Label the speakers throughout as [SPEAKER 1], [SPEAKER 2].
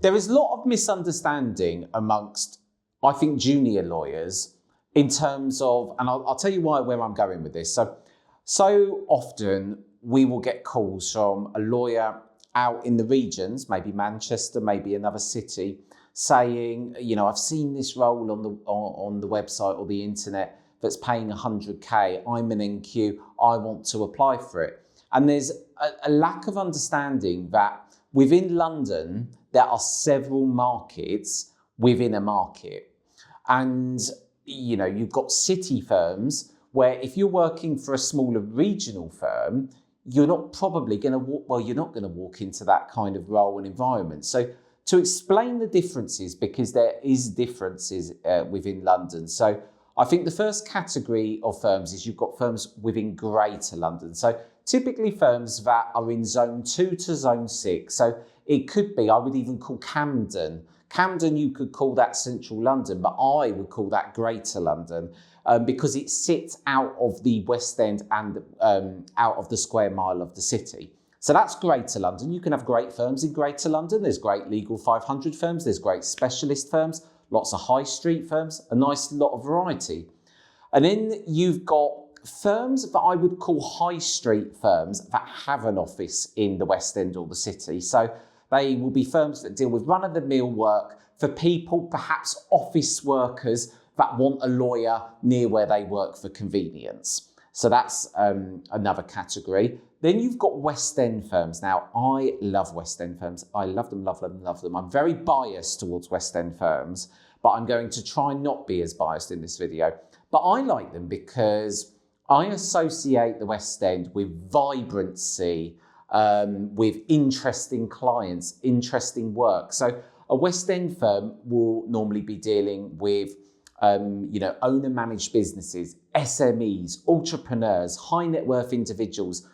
[SPEAKER 1] There is a lot of misunderstanding amongst, I think, junior lawyers in terms of, and I'll tell you where I'm going with this. So often we will get calls from a lawyer out in the regions, maybe Manchester, maybe another city, saying, I've seen this role on the website or the internet that's paying 100K. I'm an NQ. I want to apply for it. And there's a lack of understanding that within London, there are several markets within a market. And, you've got city firms where if you're working for a smaller regional firm, you're not probably going to you're not going to walk into that kind of role and environment. So to explain the differences, because there is differences within London. So I think the first category of firms is you've got firms within Greater London. So typically firms that are in zone 2 to zone 6. So it could be, I would even call Camden. Camden, you could call that central London, but I would call that Greater London because it sits out of the West End and out of the square mile of the city. So that's Greater London. You can have great firms in Greater London. There's great Legal 500 firms. There's great specialist firms, lots of high street firms, a nice lot of variety. And then you've got firms that I would call high street firms that have an office in the West End or the city. So they will be firms that deal with run-of-the-mill work for people, perhaps office workers that want a lawyer near where they work for convenience. So that's another category. Then you've got West End firms. Now, I love West End firms. I love them, love them, love them. I'm very biased towards West End firms, but I'm going to try not be as biased in this video. But I like them because I associate the West End with vibrancy, with interesting clients, interesting work. So a West End firm will normally be dealing with, owner-managed businesses, SMEs, entrepreneurs, high net worth individuals,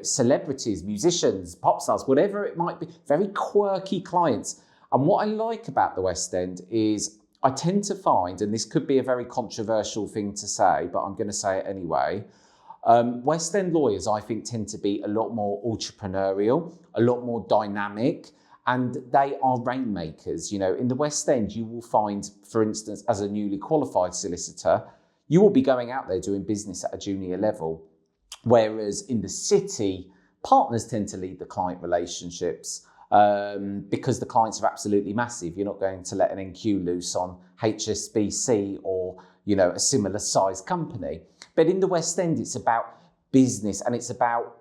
[SPEAKER 1] celebrities, musicians, pop stars, whatever it might be, very quirky clients. And what I like about the West End is I tend to find, and this could be a very controversial thing to say, but I'm going to say it anyway, West End lawyers, I think, tend to be a lot more entrepreneurial, a lot more dynamic, and they are rainmakers. In the West End, you will find, for instance, as a newly qualified solicitor, you will be going out there doing business at a junior level. Whereas in the city, partners tend to lead the client relationships because the clients are absolutely massive. You're not going to let an NQ loose on HSBC or, a similar sized company. But in the West End, it's about business, and it's about,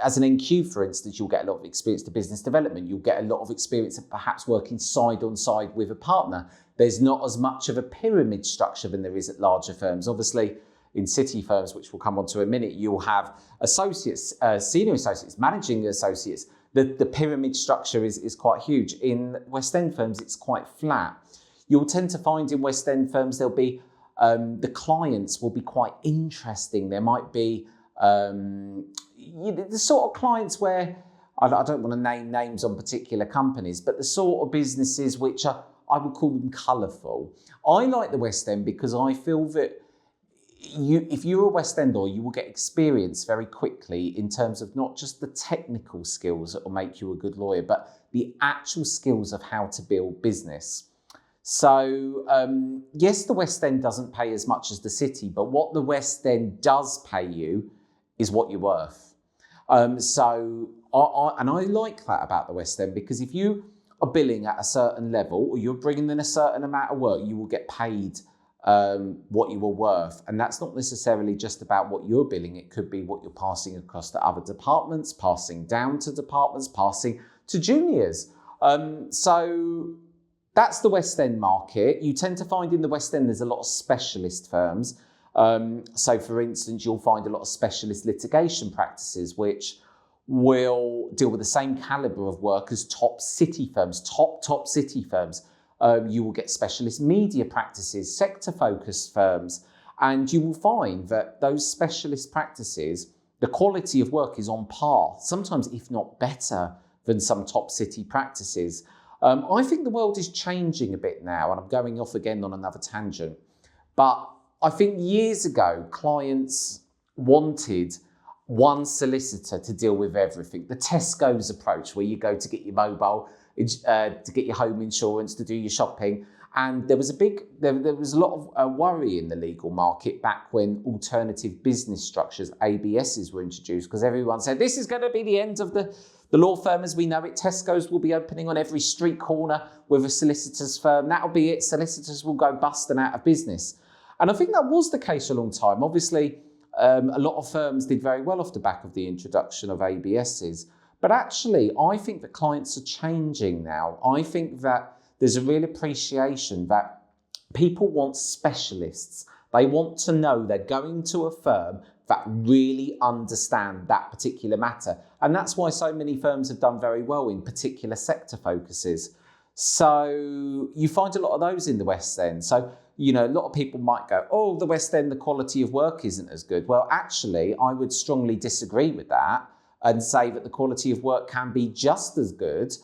[SPEAKER 1] as an NQ, for instance, you'll get a lot of experience to business development. You'll get a lot of experience of perhaps working side on side with a partner. There's not as much of a pyramid structure than there is at larger firms. Obviously, in city firms, which we'll come on to in a minute, you'll have associates, senior associates, managing associates. The pyramid structure is quite huge. In West End firms, it's quite flat. You'll tend to find in West End firms, there'll be the clients will be quite interesting. There might be the sort of clients where, I don't want to name names on particular companies, but the sort of businesses which are, I would call them colourful. I like the West End because I feel that if you're a West Ender, you will get experience very quickly in terms of not just the technical skills that will make you a good lawyer, but the actual skills of how to build business. So yes, the West End doesn't pay as much as the city, but what the West End does pay you is what you're worth. I like that about the West End, because if you are billing at a certain level or you're bringing in a certain amount of work, you will get paid what you were worth. And that's not necessarily just about what you're billing. It could be what you're passing across to other departments, passing down to departments, passing to juniors. So that's the West End market. You tend to find in the West End there's a lot of specialist firms. So for instance, you'll find a lot of specialist litigation practices which will deal with the same caliber of work as top city firms, top city firms. You will get specialist media practices, sector-focused firms, and you will find that those specialist practices, the quality of work is on par, sometimes if not better than some top city practices. I think the world is changing a bit now, and I'm going off again on another tangent, but I think years ago, clients wanted one solicitor to deal with everything. The Tesco's approach, where you go to get your mobile, to get your home insurance, to do your shopping. And there was a lot of worry in the legal market back when alternative business structures, ABSs, were introduced, because everyone said, this is going to be the end of the law firm as we know it. Tesco's will be opening on every street corner with a solicitor's firm. That'll be it. Solicitors will go bust and out of business. And I think that was the case a long time. Obviously, a lot of firms did very well off the back of the introduction of ABSs. But actually, I think that clients are changing now. I think that there's a real appreciation that people want specialists. They want to know they're going to a firm that really understand that particular matter. And that's why so many firms have done very well in particular sector focuses. So you find a lot of those in the West End. So, a lot of people might go, oh, the West End, the quality of work isn't as good. Well, actually, I would strongly disagree with that and say that the quality of work can be just as good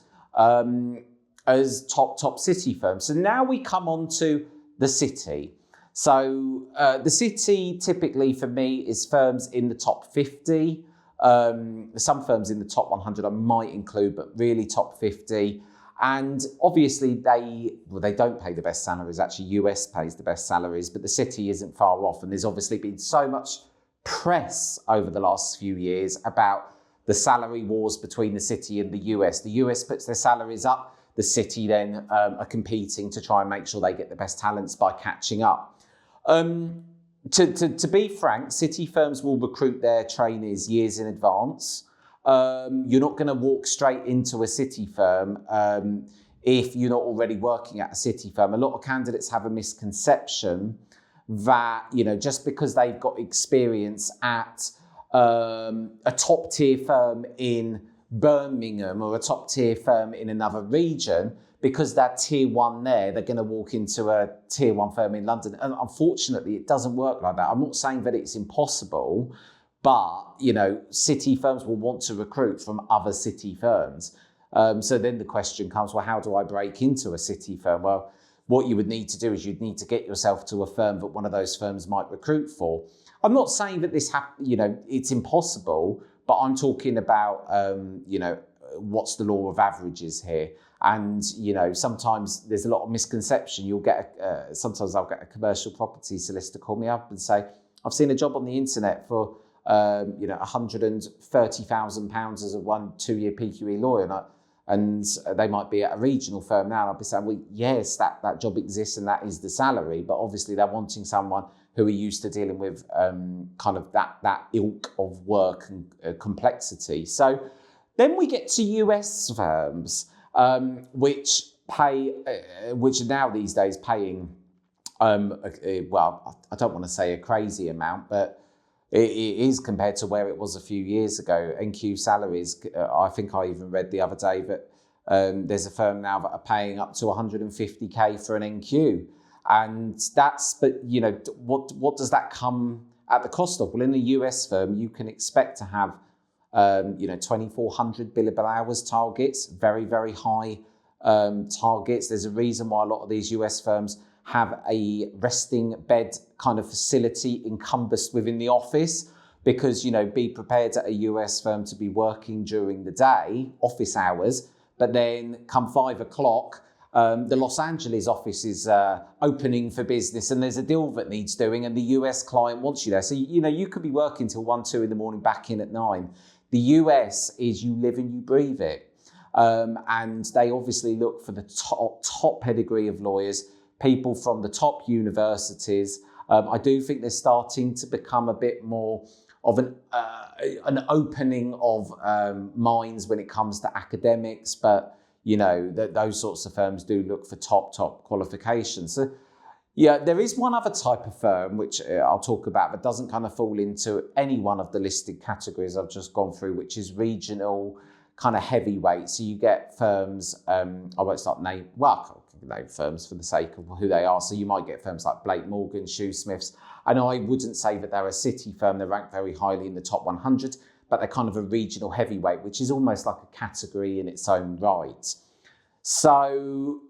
[SPEAKER 1] as top city firms. So now we come on to the city. So the city typically for me is firms in the top 50. Some firms in the top 100 I might include, but really top 50. And obviously they don't pay the best salaries. Actually, US pays the best salaries, but the city isn't far off. And there's obviously been so much press over the last few years about the salary wars between the city and the US. The US puts their salaries up. The city then are competing to try and make sure they get the best talents by catching up. To be frank, city firms will recruit their trainees years in advance. You're not going to walk straight into a city firm if you're not already working at a city firm. A lot of candidates have a misconception that, just because they've got experience at a top tier firm in Birmingham or a top tier firm in another region, because they're tier one there, they're going to walk into a tier one firm in London. And unfortunately, it doesn't work like that. I'm not saying that it's impossible, but, city firms will want to recruit from other city firms. So then the question comes, well, how do I break into a city firm? Well, what you would need to do is you'd need to get yourself to a firm that one of those firms might recruit for. I'm not saying that it's impossible, but I'm talking about, what's the law of averages here? And, sometimes there's a lot of misconception. Sometimes I'll get a commercial property solicitor call me up and say, I've seen a job on the internet for, £130,000 as a 2-year PQE lawyer. And they might be at a regional firm now. And I'll be saying, well, yes, that job exists and that is the salary. But obviously they're wanting someone who are used to dealing with kind of that ilk of work and complexity. So then we get to US firms, which are now these days paying, I don't want to say a crazy amount, but it is compared to where it was a few years ago. NQ salaries, I think I even read the other day that there's a firm now that are paying up to 150k for an NQ. And what does that come at the cost of? Well, in a US firm, you can expect to have, 2,400 billable hours targets, very, very high targets. There's a reason why a lot of these US firms have a resting bed kind of facility encompassed within the office, because, be prepared at a US firm to be working during the day, office hours, but then come 5 o'clock, the Los Angeles office is opening for business and there's a deal that needs doing and the US client wants you there. So, you could be working till 1, 2 in the morning, back in at 9. The US is you live and you breathe it. And they obviously look for the top pedigree of lawyers, people from the top universities. I do think they're starting to become a bit more of an opening of minds when it comes to academics, but those sorts of firms do look for top qualifications. So yeah, there is one other type of firm which I'll talk about that doesn't kind of fall into any one of the listed categories I've just gone through, which is regional kind of heavyweight. So you get firms, I won't start name firms for the sake of who they are. So you might get firms like Blake Morgan, Shoesmiths. I know I wouldn't say that they're a city firm, they're ranked very highly in the top 100, but they're kind of a regional heavyweight, which is almost like a category in its own right. So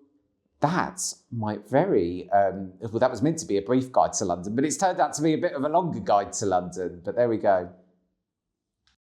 [SPEAKER 1] That's my very, well, that was meant to be a brief guide to London, but it's turned out to be a bit of a longer guide to London. But there we go.